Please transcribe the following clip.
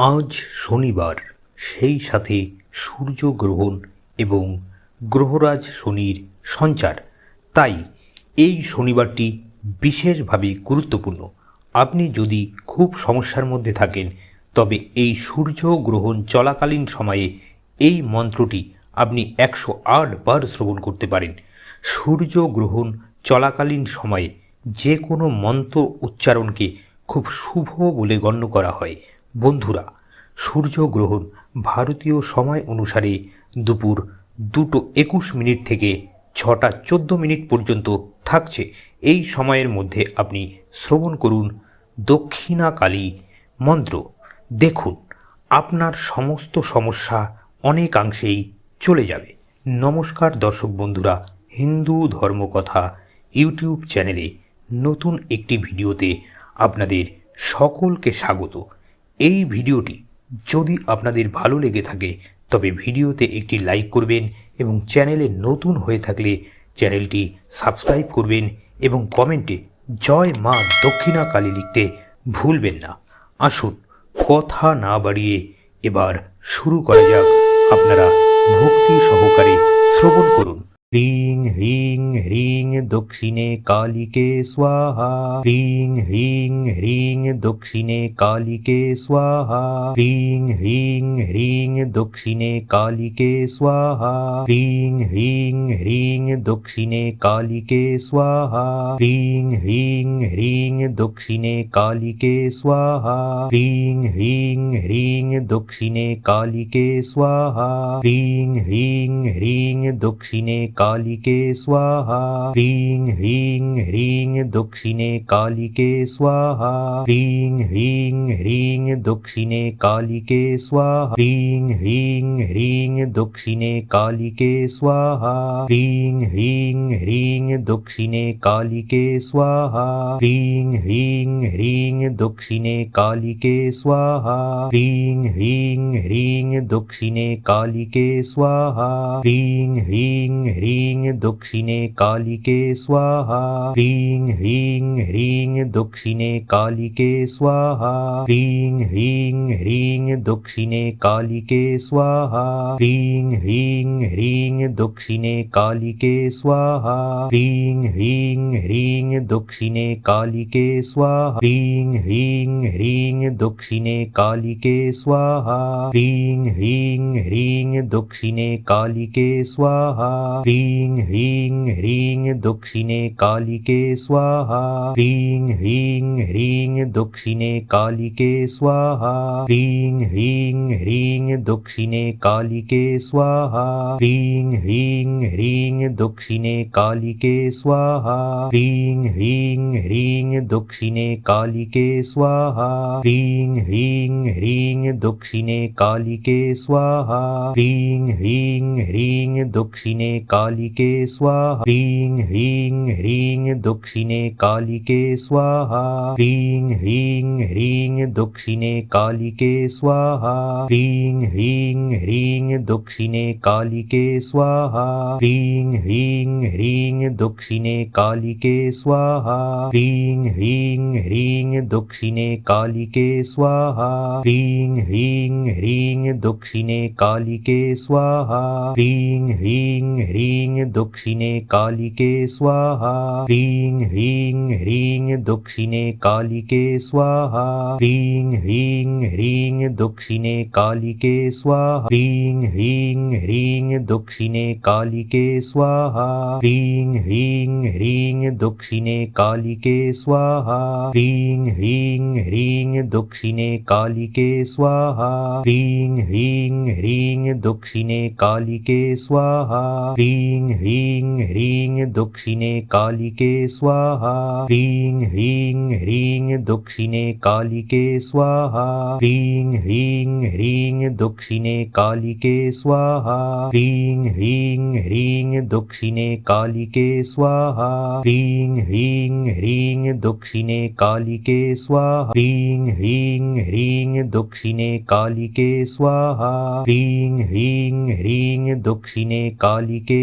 আজ শনিবার, সেই সাথে সূর্যগ্রহণ এবং গ্রহরাজ শনির সঞ্চার। তাই এই শনিবারটি বিশেষভাবে গুরুত্বপূর্ণ। আপনি যদি খুব সমস্যার মধ্যে থাকেন, তবে এই সূর্যগ্রহণ চলাকালীন সময়ে এই মন্ত্রটি আপনি 108 বার শ্রবণ করতে পারেন। সূর্যগ্রহণ চলাকালীন সময়ে যে কোনো মন্ত্র উচ্চারণকে খুব শুভ বলে গণ্য করা হয়। বন্ধুরা, সূর্যগ্রহণ ভারতীয় সময় অনুসারে দুপুর 2:21 থেকে 6:14 পর্যন্ত থাকছে। এই সময়ের মধ্যে আপনি শ্রবণ করুন দক্ষিণাকালী মন্ত্র। দেখুন, আপনার সমস্ত সমস্যা অনেকাংশেই চলে যাবে। নমস্কার দর্শক বন্ধুরা, হিন্দু ধর্মকথা ইউটিউব চ্যানেলে নতুন একটি ভিডিওতে আপনাদের সকলকে স্বাগত। এই ভিডিওটি যদি আপনাদের ভালো লেগে থাকে, তবে ভিডিওতে একটি লাইক করবেন এবং চ্যানেলে নতুন হয়ে থাকলে চ্যানেলটি সাবস্ক্রাইব করবেন এবং কমেন্টে জয় মা দক্ষিণা কালী লিখতে ভুলবেন না। আসুন কথা না বাড়িয়ে এবার শুরু করা যাক। আপনারা ভক্তি সহকারে শ্রবণ করুন। হ্রিং হ্রিং হ্রিং দক্ষিণে কালিকে স্বাহা। হ্রিং হ্রিং হ্রিং দক্ষিণে কালিকে স্বাহা। হ্রিং হ্রিং হ্রিং দক্ষিণে কালিকে স্বাহা। হ্রিং হ্রিং হ্রিং দক্ষিণে কালিকে স্বাহা। হ্রিং হ্রিং হ্রিং দক্ষিণে কালিকে স্বাহা। হ্রিং হ্রিং হ্রিং দক্ষিণে কালিকে স্বাহা। হ্রিং হ্রিং হ্রিং দক্ষিণে কালিকে স্বাহা। হ্রিং হ্রিং হ্রিং দক্ষিণে কালিকে স্বাহা। হ্রিং হ্রিং হ্রিং দক্ষিণে কালিকে স্বাহা। হ্রিং হ্রিং হ্রিং দক্ষিণে কালিকে স্বাহা। হ্রিং হ্রিং হ্রিং দক্ষিণে কালিকে স্বাহা। হ্রিং হ্রিং হ্রিং দক্ষিণে কালিকে স্বাহা। হ্রিং হ্রিং হ্রিং দক্ষিণে কালিকে স্বাহা। হ্রিং হ্রিং হ্রিং দক্ষিণে কালিকে স্বাহা। হ্রিং হ্রিং হ্রিং দক্ষিণে কালিকে স্বাহা। হ্রিং হ্রিং হ্রিং দক্ষিণে কালিকে স্বাহা। হ্রিং হ্রিং হ্রিং দক্ষিণে কালিকে স্বাহা। হ্রিং হ্রিং হ্রিং দক্ষিণে কালিকে স্বাহা। হ্রিং হ্রিং হ্রিং দক্ষিণে কালিকে স্বাহা। হ্রিং হ্রিং হ্রিং দক্ষিণে কালিকে স্বাহা। হ্রিং হ্রিং হ্রিং দক্ষিণে কালিকে স্বাহা। হ্রিং হ্রিং হ্রিং দক্ষিণে কালিকে স্বাহা। হ্রিং হ্রিং হ্রিং দক্ষিণে কালিকে স্বাহা। হ্রিং হ্রিং হ্রিং দক্ষিণে কালিকে স্বাহা। হ্রিং হ্রিং হ্রিং দক্ষিণে কালিকে স্বাহা। হ্রিং হ্রিং হ্রিং দক্ষিণে কালিকে স্বাহা। হ্রিং হ্রিং হ্রিং দক্ষিণে কালিকে স্বাহা। হ্রিং হ্রিং হ্রিং দক্ষিণে কালিকে স্বাহা। হ্রিং হ্রিং হ্রিং দক্ষিণে কালিকে স্বাহা। হ্রিং হ্রিং হ্রিং দক্ষিণে কালিকে স্বাহা। হ্রিং হ্রিং হ্রিং দক্ষিণে কালিকে স্বাহা। হ্রিং হ্রিং হ্রিং দক্ষিণে কালিকে স্বাহা। হ্রিং হ্রিং হ্রিং দক্ষিণে কালিকে স্বাহা। হ্রিং হ্রিং হ্রিং দক্ষিণে কালিকে স্বাহা। হ্রিং হ্রিং হ্রিং দক্ষিণে কালিকে স্বাহা। হ্রিং হ্রিং হ্রিং দক্ষিণে কালিকে স্বাহা। হ্রিং হ্রিং হ্রিং দক্ষিণে কালিকে স্বাহা। হ্রিং হ্রিং হ্রিং দক্ষিণে কালিকে স্বাহা। হ্রিং হ্রিং হ্রিং দক্ষিণে কালিকে স্বাহা। হ্রিং হ্রিং হ্রিং দক্ষিণে কালিকে স্বাহা। হ্রিং হ্রিং হ্রিং দক্ষিণে কালিকে স্বাহা। হ্রিং হ্রিং হ্রিং দক্ষিণে কালিকে স্বাহা। হ্রিং হ্রিং হ্রিং দক্ষিণে কালিকে স্বাহা। হ্রিং হ্রিং হ্রিং দক্ষিণে কালিকে স্বাহা। হ্রিং হ্রিং হ্রিং দক্ষিণে কালিকে স্বাহা। হ্রিং হ্রিং হ্রিং দক্ষিণে কালিকে স্বাহা। হ্রিং হ্রিং হ্রিং দক্ষিণে কালিকে